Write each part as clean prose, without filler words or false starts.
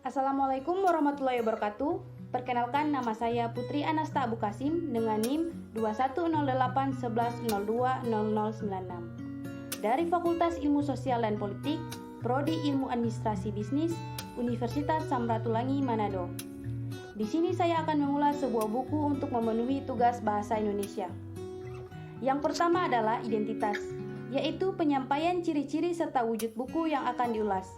Assalamualaikum warahmatullahi wabarakatuh. Perkenalkan, nama saya Putri Anasta Abu Kasim dengan NIM 210811020096 dari Fakultas Ilmu Sosial dan Politik, Prodi Ilmu Administrasi Bisnis, Universitas Samratulangi Manado. Di sini saya akan mengulas sebuah buku untuk memenuhi tugas bahasa Indonesia. Yang pertama adalah identitas, yaitu penyampaian ciri-ciri serta wujud buku yang akan diulas.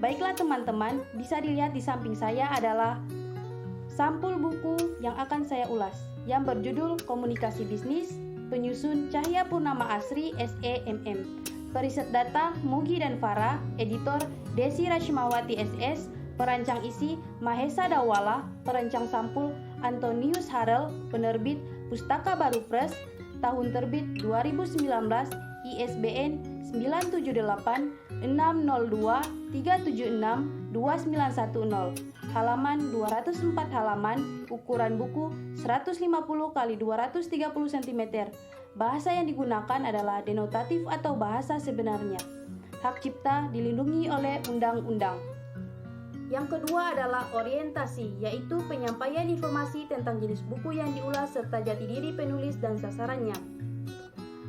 Baiklah teman-teman, bisa dilihat di samping saya adalah sampul buku yang akan saya ulas, yang berjudul Komunikasi Bisnis, penyusun Cahya Purnama Asri SEMM, periset data Mugi dan Farah, editor Desi Rashmawati SS, perancang isi Mahesa Dawala, perancang sampul Antonius Harel, penerbit Pustaka Baru Press, tahun terbit 2019, ISBN 978 602 376 2910, halaman 204 halaman, ukuran buku 150 x 230 cm. Bahasa yang digunakan adalah denotatif atau bahasa sebenarnya. Hak cipta dilindungi oleh undang-undang. Yang kedua adalah orientasi, yaitu penyampaian informasi tentang jenis buku yang diulas serta jati diri penulis dan sasarannya.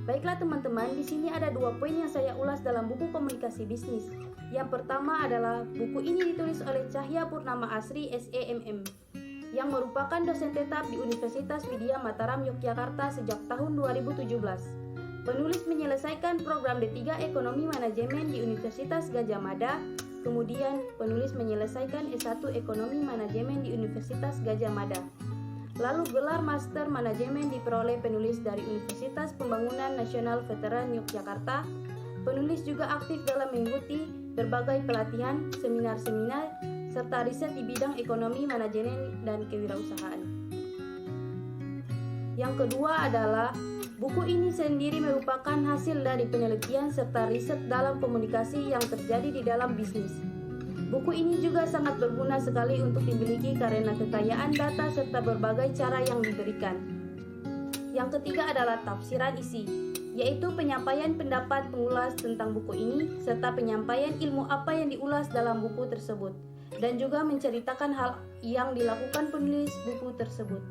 Baiklah teman-teman, di sini ada 2 poin yang saya ulas dalam buku Komunikasi Bisnis. Yang pertama adalah buku ini ditulis oleh Cahya Purnama Asri SEMM, yang merupakan dosen tetap di Universitas Widya Mataram Yogyakarta sejak tahun 2017. Penulis menyelesaikan program D3 Ekonomi Manajemen di Universitas Gadjah Mada. Kemudian, penulis menyelesaikan S1 Ekonomi Manajemen di Universitas Gadjah Mada. Lalu gelar Master Manajemen diperoleh penulis dari Universitas Pembangunan Nasional Veteran Yogyakarta. Penulis juga aktif dalam mengikuti berbagai pelatihan, seminar-seminar, serta riset di bidang ekonomi, manajemen, dan kewirausahaan. Yang kedua adalah buku ini sendiri merupakan hasil dari penelitian serta riset dalam komunikasi yang terjadi di dalam bisnis. Buku ini juga sangat berguna sekali untuk dimiliki karena kekayaan data serta berbagai cara yang diberikan. Yang ketiga adalah tafsiran isi, yaitu penyampaian pendapat pengulas tentang buku ini serta penyampaian ilmu apa yang diulas dalam buku tersebut, dan juga menceritakan hal yang dilakukan penulis buku tersebut.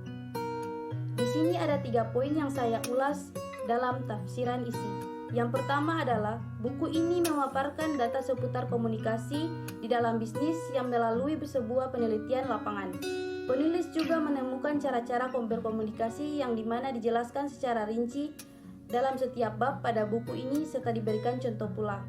Di sini ada 3 poin yang saya ulas dalam tafsiran isi. Yang pertama adalah buku ini memaparkan data seputar komunikasi di dalam bisnis yang melalui sebuah penelitian lapangan. Penulis juga menemukan cara-cara berkomunikasi yang dimana dijelaskan secara rinci dalam setiap bab pada buku ini serta diberikan contoh pula.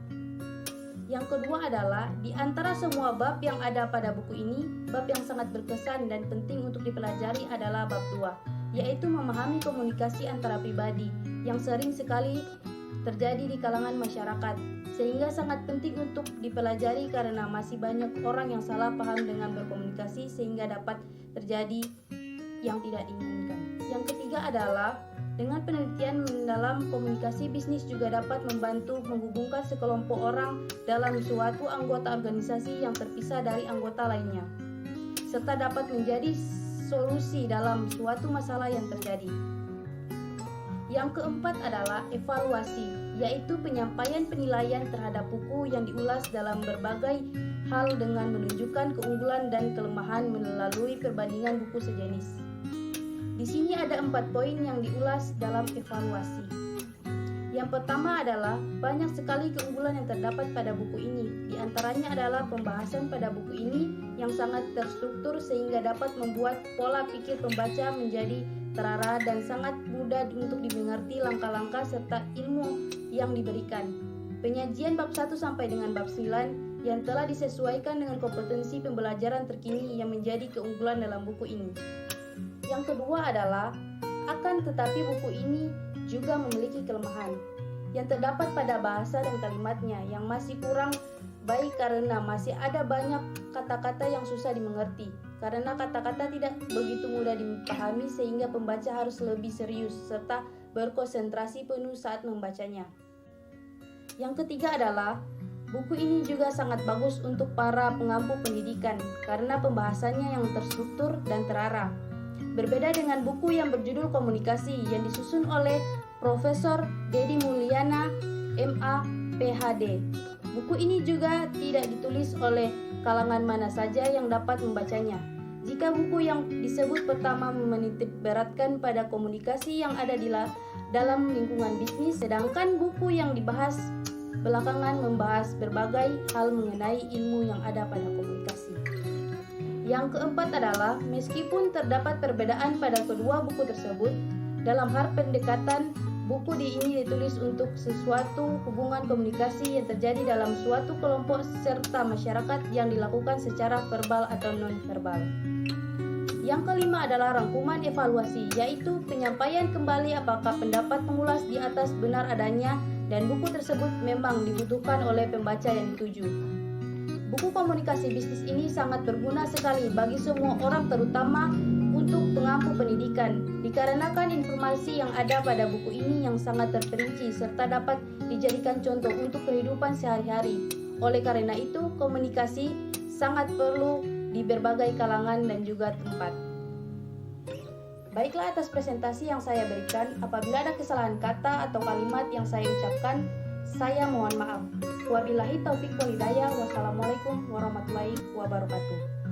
Yang kedua adalah di antara semua bab yang ada pada buku ini, bab yang sangat berkesan dan penting untuk dipelajari adalah bab 2, yaitu memahami komunikasi antara pribadi yang sering sekali terjadi di kalangan masyarakat, sehingga sangat penting untuk dipelajari karena masih banyak orang yang salah paham dengan berkomunikasi sehingga dapat terjadi yang tidak diinginkan. Yang ketiga adalah dengan penelitian dalam komunikasi bisnis juga dapat membantu menghubungkan sekelompok orang dalam suatu anggota organisasi yang terpisah dari anggota lainnya, serta dapat menjadi solusi dalam suatu masalah yang terjadi. Yang keempat adalah evaluasi, yaitu penyampaian penilaian terhadap buku yang diulas dalam berbagai hal dengan menunjukkan keunggulan dan kelemahan melalui perbandingan buku sejenis. Di sini ada 4 poin yang diulas dalam evaluasi. Yang pertama adalah banyak sekali keunggulan yang terdapat pada buku ini. Di antaranya adalah pembahasan pada buku ini yang sangat terstruktur sehingga dapat membuat pola pikir pembaca menjadi terarah dan sangat mudah untuk dimengerti langkah-langkah serta ilmu yang diberikan. Penyajian bab 1 sampai dengan bab 9 yang telah disesuaikan dengan kompetensi pembelajaran terkini yang menjadi keunggulan dalam buku ini. Yang kedua adalah akan tetapi buku ini juga memiliki kelemahan yang terdapat pada bahasa dan kalimatnya yang masih kurang baik karena masih ada banyak kata-kata yang susah dimengerti. Karena kata-kata tidak begitu mudah dipahami sehingga pembaca harus lebih serius serta berkonsentrasi penuh saat membacanya. Yang ketiga adalah buku ini juga sangat bagus untuk para pengampu pendidikan karena pembahasannya yang terstruktur dan terarah. Berbeda dengan buku yang berjudul Komunikasi yang disusun oleh Profesor Dedi Mulyana, MA, PhD. Buku ini juga tidak ditulis oleh kalangan mana saja yang dapat membacanya. Jika buku yang disebut pertama menitik beratkan pada komunikasi yang ada di dalam lingkungan bisnis, sedangkan buku yang dibahas belakangan membahas berbagai hal mengenai ilmu yang ada pada komunikasi. Yang keempat adalah, meskipun terdapat perbedaan pada kedua buku tersebut, dalam hal pendekatan, buku ini ditulis untuk sesuatu hubungan komunikasi yang terjadi dalam suatu kelompok serta masyarakat yang dilakukan secara verbal atau non-verbal. Yang kelima adalah rangkuman evaluasi, yaitu penyampaian kembali apakah pendapat pengulas di atas benar adanya dan buku tersebut memang dibutuhkan oleh pembaca yang dituju. Buku komunikasi bisnis ini sangat berguna sekali bagi semua orang, terutama untuk pengampu pendidikan, dikarenakan informasi yang ada pada buku ini yang sangat terperinci serta dapat dijadikan contoh untuk kehidupan sehari-hari. Oleh karena itu, komunikasi sangat perlu di berbagai kalangan dan juga tempat. Baiklah, atas presentasi yang saya berikan, apabila ada kesalahan kata atau kalimat yang saya ucapkan, saya mohon maaf. Wabillahi taufiq wal hidayah. Wassalamualaikum warahmatullahi wabarakatuh.